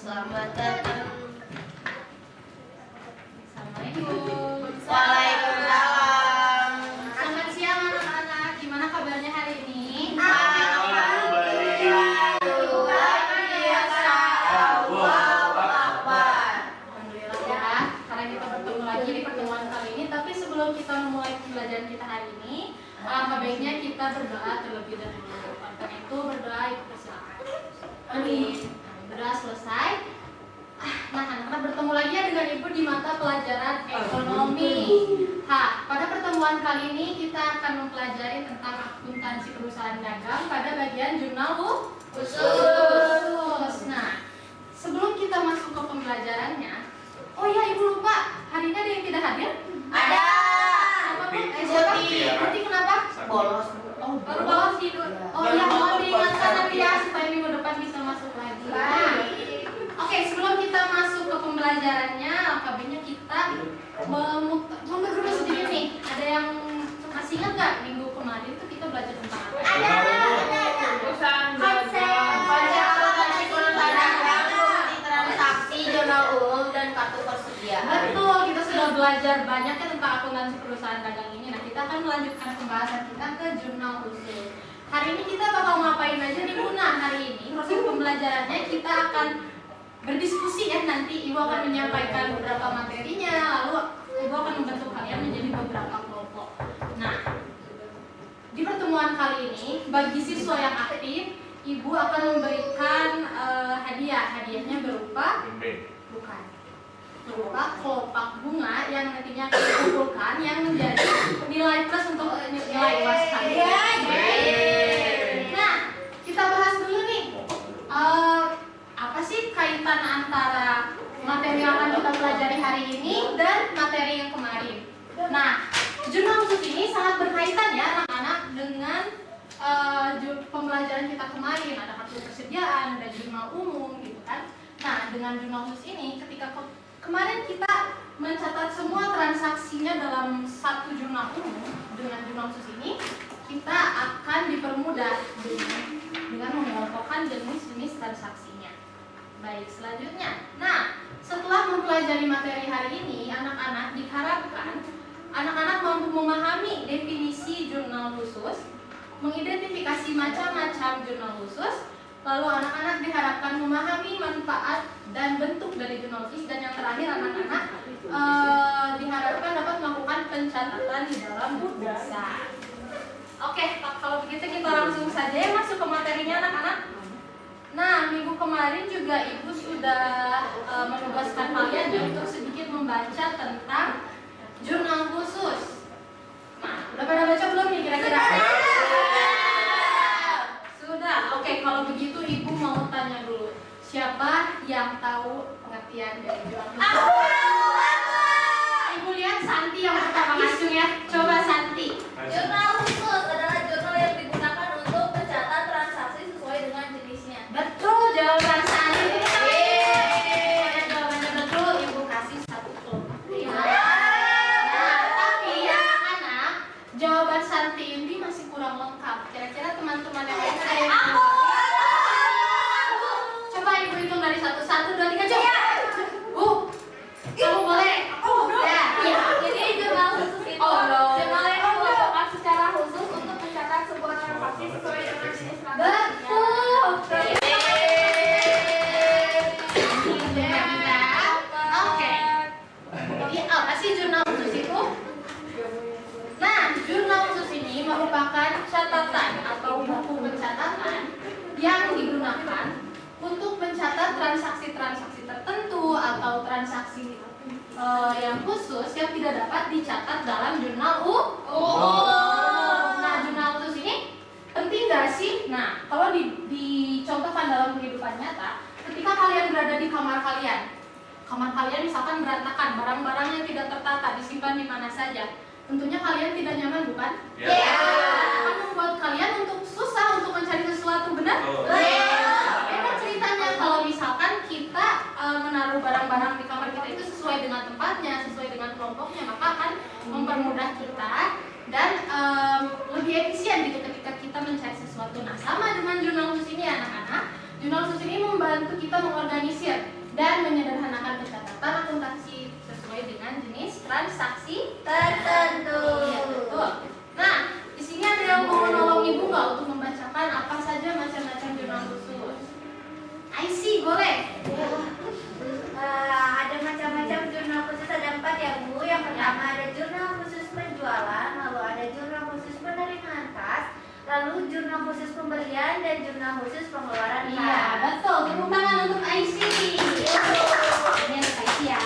Selamat datang. Assalamualaikum. Waalaikumsalam. Selamat siang anak-anak. Gimana kabarnya hari ini? Alhamdulillah. Luar biasa. Allahu Akbar. Alhamdulillah ya. Karena kita bertemu lagi di pertemuan kali ini. Tapi sebelum kita memulai pembelajaran kita hari ini, alangkah baiknya kita berdoa terlebih dahulu. Karena itu berdoa itu persilakan. Amin. Berdoa selesai. Nah, anak-anak bertemu lagi ya dengan Ibu di mata pelajaran ekonomi. Pada pertemuan kali ini kita akan mempelajari tentang akuntansi perusahaan dagang pada bagian jurnal khusus. Nah, sebelum kita masuk ke pembelajarannya, oh ya Ibu lupa, hari ini ada yang tidak hadir? Ada. Siapa? Putih kenapa? Bolos. Oh, baru bolos tidur. Oh iya, mohon diingatkan nanti ya supaya minggu depan bisa masuk lagi. Nah, oke, sebelum kita masuk ke pembelajarannya, alangkahnya kita mundur dulu sedikit nih. Ada yang masih ingat nggak minggu kemarin tuh kita belajar tentang apa? Konsep akuntansi perusahaan dagang, bukti transaksi, jurnal umum dan kartu persediaan. Betul, kita sudah belajar banyak ya tentang akuntansi perusahaan dagang ini. Nah, kita akan melanjutkan pembahasan kita ke jurnal khusus. Hari ini kita bakal ngapain aja nih Bu? Nah, hari ini proses pembelajarannya kita akan berdiskusi ya, nanti Ibu akan menyampaikan beberapa materinya, lalu Ibu akan membentuk kalian menjadi beberapa kelompok. Nah, di pertemuan kali ini, bagi siswa yang aktif, Ibu akan memberikan hadiah. Hadiahnya berupa kelopak bunga yang nantinya akan dikumpulkan yang menjadi nilai plus untuk nilai UAS kalian. Nah, kita bahas dulu nih. Apa sih kaitan antara materi yang akan kita pelajari hari ini dan materi yang kemarin? Nah, jurnal khusus ini sangat berkaitan ya anak-anak dengan pembelajaran kita kemarin. Ada kartu persediaan, ada jurnal umum gitu kan. Nah, dengan jurnal khusus ini ketika kemarin kita mencatat semua transaksinya dalam satu jurnal umum, dengan jurnal khusus ini kita akan dipermudah dengan mengelompokkan jenis-jenis transaksinya. Baik, selanjutnya. Nah, setelah mempelajari materi hari ini, anak-anak diharapkan anak-anak mampu memahami definisi jurnal khusus, mengidentifikasi macam-macam jurnal khusus, lalu anak-anak diharapkan memahami manfaat dan bentuk dari jurnal khusus, dan yang terakhir anak-anak diharapkan dapat melakukan pencatatan di dalam buku besar. Oke, kalau begitu kita langsung saja ya masuk ke materinya anak-anak. Nah, minggu kemarin juga Ibu sudah menugaskan kalian ya untuk sedikit membaca tentang jurnal khusus. Nah, udah pada baca belum nih kira-kira? Sudah. Oke, kalau begitu Ibu mau tanya dulu. Siapa yang tahu pengertian dari jurnal khusus? Ibu lihat Santi yang pertama ngacung ya. Coba Santi. Jurnal khusus adalah jurnal yang digunakan untuk mencatat transaksi sesuai dengan jenisnya. Betul, jawaban Santi. Jawabannya betul, Ibu kasih satu kelompok. Nah, tapi ya anak-anak, jawaban Santi ini masih kurang lengkap. Kira-kira teman-teman yang lain ada yang tahu? Coba Ibu hitung dari 1, 1, 2, 3, coba. Kamu boleh. Ya, jadi jurnal khusus itu jurnal yang dikelompokkan secara khusus untuk mencatat sebuah transaksi sesuai dengan jenis transaksinya. Betul. Oke. Jadi apa sih jurnal khusus itu? Nah, jurnal khusus ini merupakan catatan atau buku pencatatan yang digunakan untuk mencatat transaksi-transaksi tertentu atau transaksi yang khusus yang tidak dapat dicatat dalam jurnal umum. Nah, jurnal khusus ini penting gak sih? Nah, kalau dicontohkan dalam kehidupan nyata, ketika kalian berada di kamar kalian misalkan berantakan, barang-barang yang tidak tertata disimpan di mana saja, tentunya kalian tidak nyaman, bukan? Akan membuat kalian untuk susah untuk mencari sesuatu, benar? Beda ceritanya kalau misalkan kita menaruh barang-barang di kamar kita itu sesuai dengan tempatnya, sesuai dengan kelompoknya, maka akan mempermudah kita dan lebih efisien gitu ketika kita mencari sesuatu. Nah, sama dengan jurnal khusus ini anak-anak. Jurnal khusus ini membantu kita mengorganisir dan menyederhanakan pencatatan akuntansi sesuai dengan jenis transaksi Tertentu. Iya, betul. Nah, di sini ada yang mau menolong ibu nggak untuk membacakan apa saja macam-macam jurnal khusus? IC boleh. Ada macam-macam jurnal khusus, ada 4 ya Bu. Yang pertama ada jurnal khusus penjualan, lalu ada jurnal khusus penerimaan kas, lalu jurnal khusus pembelian dan jurnal khusus pengeluaran kas. Iya, betul. Tepuk tangan untuk IC. Ini ada IC ya.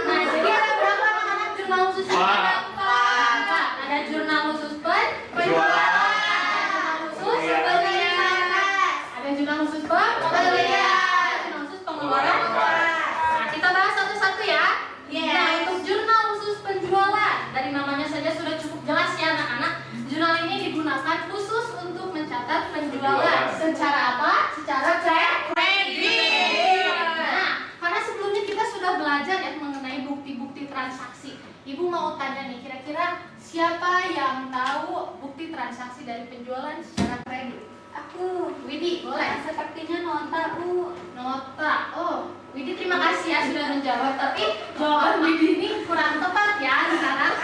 Nah, jadi ada berapa anak-anak jurnal khusus? Ada 4. Ada jurnal khusus penjualan, jurnal khusus penerimaan kas, ada jurnal khusus pembelian, jurnal khusus pengeluaran. Nah, kita bahas satu-satu ya. Nah, untuk jurnal khusus penjualan, dari namanya saja sudah cukup jelas ya anak-anak. Jurnal ini digunakan khusus untuk mencatat penjualan. Secara apa? Secara kredit. Nah, karena sebelumnya kita sudah belajar ya mengenai bukti-bukti transaksi. Ibu mau tanya nih, kira-kira siapa yang tahu bukti transaksi dari penjualan secara kredit? Aku. Widi, boleh? Sepertinya nota Bu. Nota. Oh, Widi terima kasih ya sudah menjawab. Tapi jawaban Widi ini kurang tepat ya sekarang.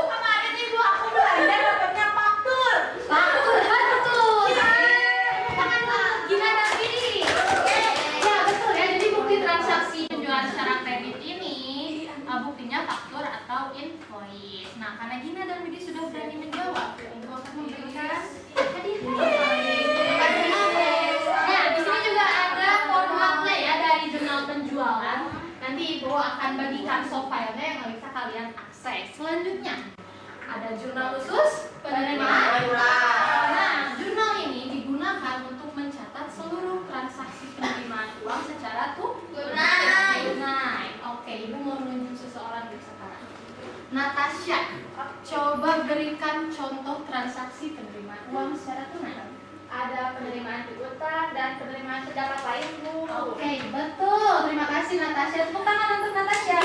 Kemarin ibu aku belajar dapatnya faktur. Faktur betul. Tangan untuk Gina dan Widi. Ya betul ya. Jadi bukti transaksi penjualan secara kredit ini buktinya faktur atau invoice. Nah, karena Gina dan Widi sudah berani menjawab, ibu akan memberikan hadiah. Nah, di sini juga ada formatnya ya dari jurnal penjualan. Nanti ibu akan bagikan soft filenya yang bisa kalian akses. Selanjutnya ada jurnal khusus penerimaan. Nah, jurnal ini digunakan untuk mencatat seluruh transaksi penerimaan uang secara tunai. Oke, ibu mau menunjuk seseorang di sekarang. Natasha, coba berikan contoh transaksi penerimaan uang secara tunai. Ada penerimaan piutang dan penerimaan pendapat lain Bu. Oke, betul. Terima kasih Natasha. Tepuk tangan untuk Natasha.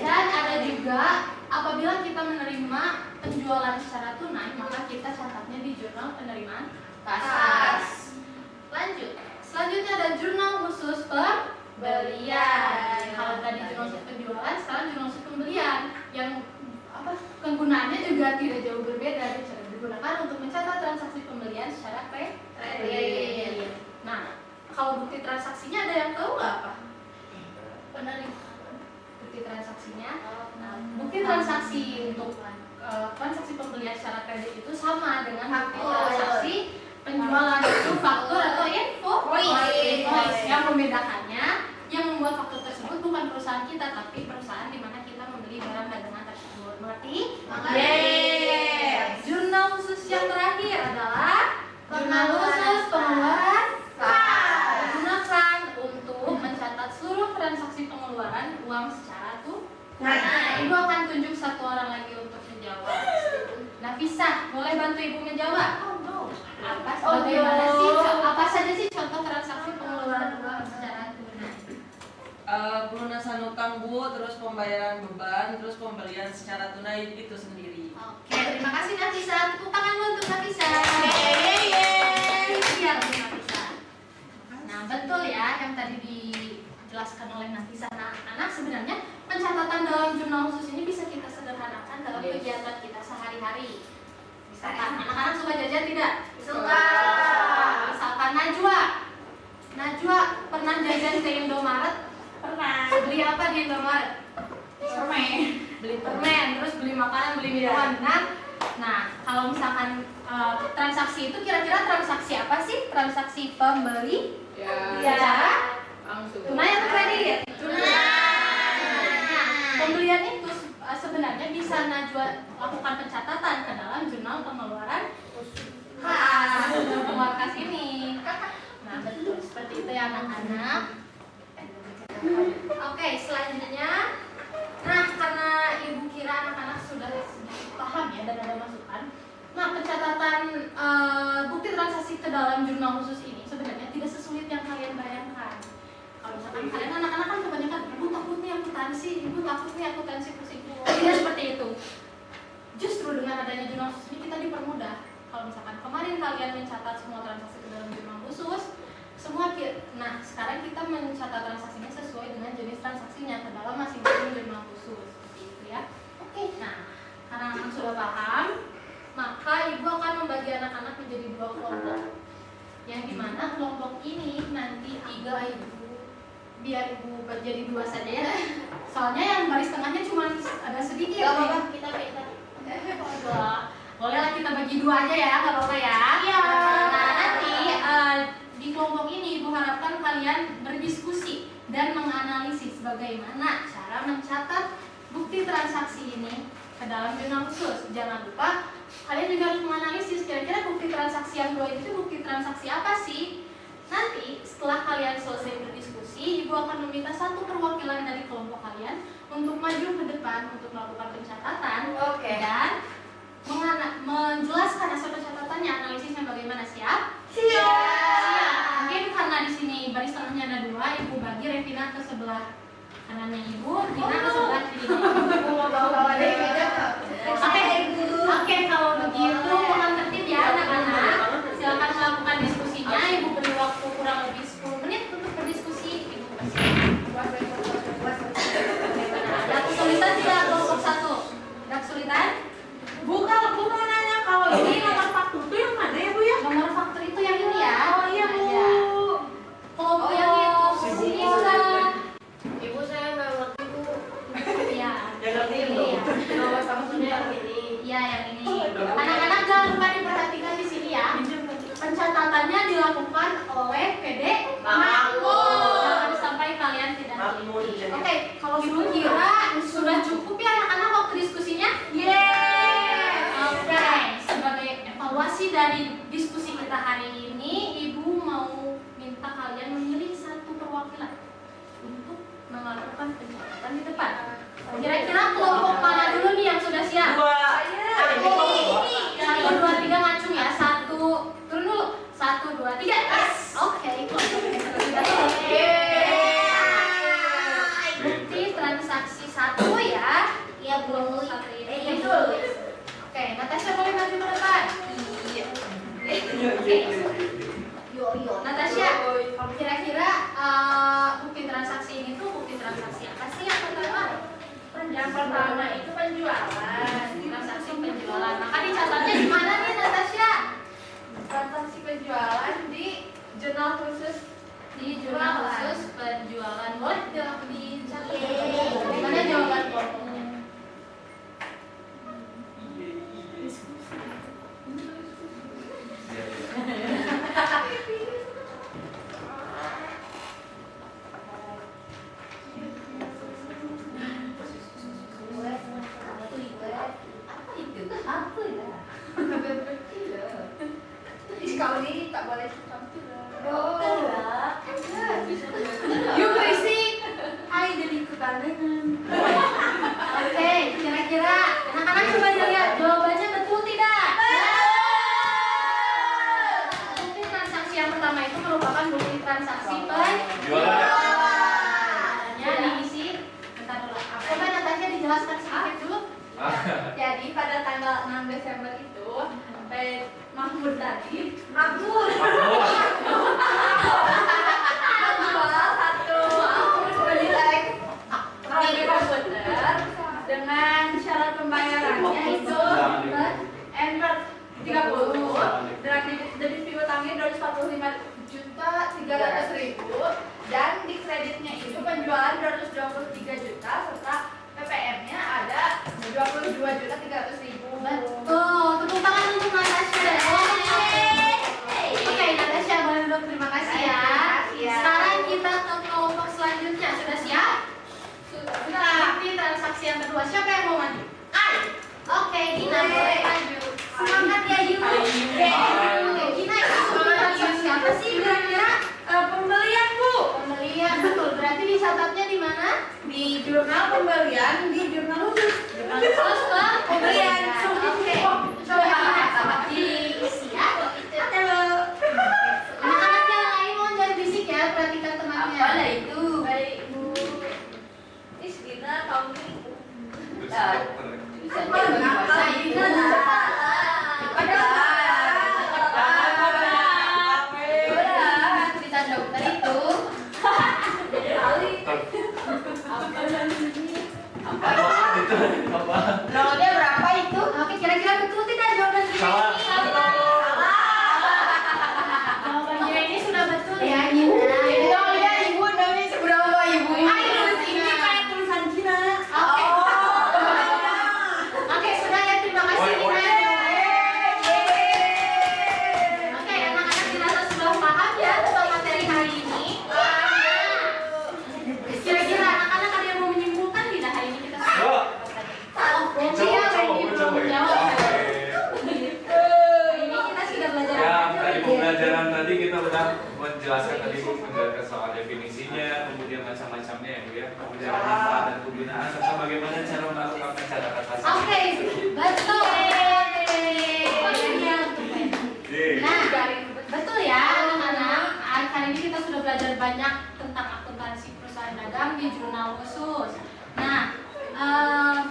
Dan ada juga apabila kita menerima penjualan secara tunai, maka kita catatnya di jurnal penerimaan kas. Lanjut. Selanjutnya ada jurnal khusus pembelian. Kalau tadi jurnal khusus penjualan, sekarang jurnal khusus pembelian yang kegunaannya juga tidak jauh berbeda. Digunakan untuk mencatat transaksi pembelian secara kredit. Nah, kalau bukti transaksinya ada yang tahu nggak apa? Bukti transaksinya. Nah, bukti transaksi untuk transaksi pembelian secara kredit itu sama dengan bukti transaksi penjualan itu faktur atau invoice. Yang membedakannya, yang membuat faktur tersebut bukan perusahaan kita, tapi perusahaan di mana kita membeli barang dagangan tersebut. Mengerti? Jurnal khusus yang terakhir adalah jurnal khusus pengeluaran kas. Digunakan untuk mencatat seluruh transaksi pengeluaran uang secara tunai. Ibu akan tunjuk satu orang lagi untuk menjawab. Nafisa, boleh bantu ibu menjawab? Apa saja sih contoh transaksi pengeluaran uang secara tunai? Pelunasan utang Bu, terus pembayaran beban, terus pembelian secara tunai itu sendiri. Oke, terima kasih Nafisa. Tepuk tangan dulu untuk Nafisa. Iya, untuk Nafisa. Nah, betul ya yang tadi dijelaskan oleh Nafisa. Nah, anak sebenarnya pencatatan dalam jurnal khusus ini bisa kita sederhanakan dalam kegiatan kita sehari-hari. Misalkan anak-anak suka jajan tidak? Suka. Misalkan Najwa pernah jajan ke Indomaret? Pernah. Beli apa di Indomaret? Beli permen, terus beli makanan, beli minuman. Nah, kalau misalkan transaksi itu kira-kira transaksi apa sih? Transaksi pembeli? Ya. Tunai atau kredit? Tunai. Nah, pembelian itu sebenarnya bisa Najwa lakukan pencatatan ke dalam jurnal pengeluaran kas. Jurnal pengeluaran kas ini. Nah, betul seperti itu ya anak-anak. Oke, selanjutnya. Nah, karena ibu kira anak-anak sudah paham ya dan ada masukan. Nah, pencatatan bukti transaksi ke dalam jurnal khusus ini sebenarnya tidak sesulit yang kalian bayangkan. Kalau misalkan kalian anak-anak kan kebanyakan, ibu takut nih akuntansi pusing. Tidak seperti itu. Justru dengan dengan adanya jurnal khusus ini kita dipermudah. Kalau misalkan kemarin kalian mencatat semua transaksi ke dalam jurnal khusus, nah sekarang kita mencatat transaksinya sesuai dengan jenis transaksinya ke dalam masing-masing jurnal khusus, seperti itu ya. Oke, nah karena anak sudah paham, maka ibu akan membagi anak-anak menjadi 2 kelompok. Yang dimana kelompok ini nanti 3 ibu, biar ibu jadi 2 saja ya. Soalnya yang baris tengahnya cuma ada sedikit. Gak apa-apa, kita beda. Bolehlah kita bagi 2 aja ya, nggak apa-apa ya. Iya. Nah nanti di kelompok ini ibu harapkan kalian berdiskusi dan menganalisis bagaimana cara mencatat bukti transaksi ini ke dalam jurnal khusus. Jangan lupa kalian juga harus menganalisis kira-kira bukti transaksi yang 2 itu bukti transaksi apa sih. Nanti setelah kalian selesai berdiskusi, ibu akan meminta 1 perwakilan dari kelompok kalian untuk maju ke depan untuk melakukan pencatatan. Oke. Dan menjelaskan hasil pencatatannya, analisisnya bagaimana. Siap? Siap. Mungkin karena di sini baris tengahnya ada 2, ibu bagi Revina ke sebelah kanannya ibu, Dina ke sebelah kirinya ibu. Mau bawa-bawa dari meja. Oke, kalau begitu mohon tertib ya anak-anak. Silakan melakukan diskusinya. Ibu beri waktu kurang lebih 10 menit untuk berdiskusi. Ibu kasih. Ada kesulitan tidak kelompok 1? Ada kesulitan? Bu, kalau Bu mau nanya kalau ini nomor faktur itu yang mana ya Bu ya? Nomor faktur itu yang ini ya. Oh iya Bu. Ya. Kelompok yang itu sini sudah. Ibu saya nggak ngerti Bu. Iya. Yang ngerti Ini Bu. ya. Nomor fakturnya yang ini. Iya yang ini. Anak-anak jangan lupa diperhatikan di sini ya. Pencatatannya dilakukan oleh PD Makmur. Jangan sampai kalian tidak Makmur. teliti. Oke, kalau ibu kira sudah cukup ya anak-anak waktu diskusinya? Oke, sebagai evaluasi dari diskusi kita hari ini, ibu mau minta kalian memilih 1 perwakilan untuk melakukan pencatatan di depan. Kira-kira kelompok mana dulu nih yang sudah siap? 1, 2, 3 ngacung ya. 1, turun dulu. 1, 2, 3. Yes. Oke, kelompok yang sudah bukti transaksi 1 ya. Iya Bu. Satu ini. Itu. Oke, Natasha boleh maju ke depan. Oke. Yo. Natasha, kira-kira bukti transaksi ini tuh bukti transaksi apa sih yang pertama? Yang pertama itu penjualan. Transaksi penjualan. Maka dicatatnya di mana nih Natasha? Transaksi penjualan di jurnal khusus. Di jurnal khusus penjualan. Boleh dicatat. Yeay. Di mana jawaban kelompoknya? Kau ini tak boleh campur. Yuk berisik. Hai jadi ikutan dengan. Oke, kira-kira anak-anak coba lihat jawabannya betul tidak? Bukti transaksi yang pertama itu merupakan bukti transaksi penjualan. Diisi. Bentar dulu. Coba Natasha dijelaskan sedikit dulu. Jadi pada tanggal 6 Desember itu Mahmud tadi Makmur. menjual 1 unit komputer dengan syarat pembayarannya itu N30 dengan debit fee utangnya 245.300.000 dan di kreditnya itu penjualan 223 juta serta PPM-nya ada 22.300.000. Betul, tepuk tangan untuk Natasha. Oke, Natasha boleh duduk, terima kasih ya. Sekarang kita ke kelompok selanjutnya, sudah siap? Sudah. Bukti transaksi yang kedua, siapa yang mau maju? Oke, Gina boleh maju. Semangat ya Yu. Oke, Gina itu bukti transaksi apa sih kira-kira? Pembelian Bu. Pembelian, betul. Berarti dicatatnya di mana? Di jurnal pembelian di jurnal khusus. Terus ke Pembelian. Oke, coba diisi ya. Anak-anak yang lain mau jangan berisik ya, perhatikan temannya. Apalah itu? Baik Bu. Dina kamu ini. Bisa Nah, Dina Apa? Nolnya berapa itu? Oke, kira-kira betul tidak jawaban Gina Salah. ini? Salah. Jawaban Gina ini sudah betul ya, Ibu. Jadi dong lihat Ibu namanya seberapa Ibu? Ayo, ini kayak tulisan Gina. Oke. Oke, sudah ya, terima kasih Gina. Oke, anak-anak dirasa sudah paham ya tentang materi hari ini. Kira-kira anak-anak ada yang mau menyimpulkan tidak hari ini kita sudah? Coba. Wendy ya, Wendy belum menjawab. Hari ini kita sudah belajar Ya, apa aja, tadi Wendy? pembelajaran tadi kita udah menjelaskan tadi menjelaskan soal definisinya, kemudian macam-macamnya ya Bu ya, kemudian manfaat dan penggunaan serta bagaimana cara melakukan pencatatan hasil. Oke, betul. Nah, betul ya anak-anak. Kali ini kita sudah belajar banyak tentang akuntansi perusahaan dagang di jurnal khusus. Nah,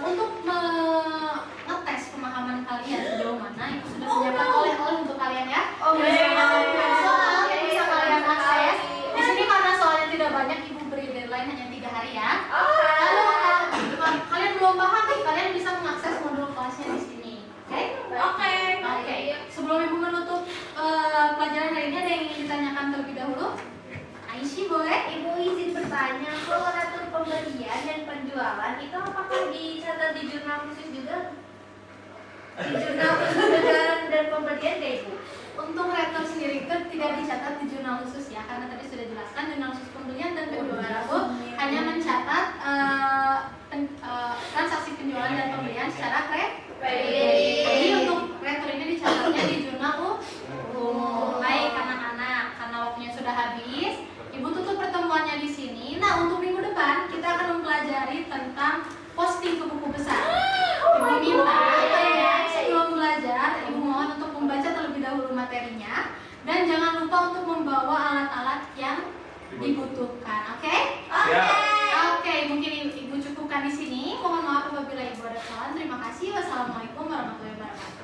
untuk mengetes pemahaman kalian sejauh mana itu sudah disediakan oleh untuk kalian ya. Soal yang bisa kalian akses. Di sini karena soalnya tidak banyak, Ibu beri deadline hanya 3 hari ya. Lalu kalau kalian belum paham nih, kalian bisa mengakses modul kelasnya di sini. Oke. Oke. Sebelum Ibu menutup pelajaran hari ini, ada yang ingin ditanyakan terlebih dahulu? Aisyah boleh? Ibu izin bertanya, koleratur pembelian dan penjualan itu apakah dicatat di jurnal khusus juga? Di jurnal khusus penjualan dan pembelian nggak Ibu? Untuk rektor sendiri itu tidak dicatat di jurnal khusus ya, karena tadi sudah jelaskan jurnal khusus pembelian dan penjualan itu hanya mencatat transaksi penjualan dan pembelian secara kredit. Jadi untuk rektor ini dicatatnya di jurnal umum. Baik anak-anak, karena waktunya sudah habis, Ibu tutup pertemuannya di sini. Nah, untuk minggu depan kita akan mempelajari tentang posting ke buku besar. Ibu minta kalian sebelum belajar, Ibu mohon untuk membaca terlebih dahulu materinya dan jangan lupa untuk membawa alat-alat yang dibutuhkan. Oke? Oke, mungkin Ibu cukupkan di sini. Mohon maaf apabila Ibu ada kesalahan. Terima kasih. Wassalamualaikum warahmatullahi wabarakatuh.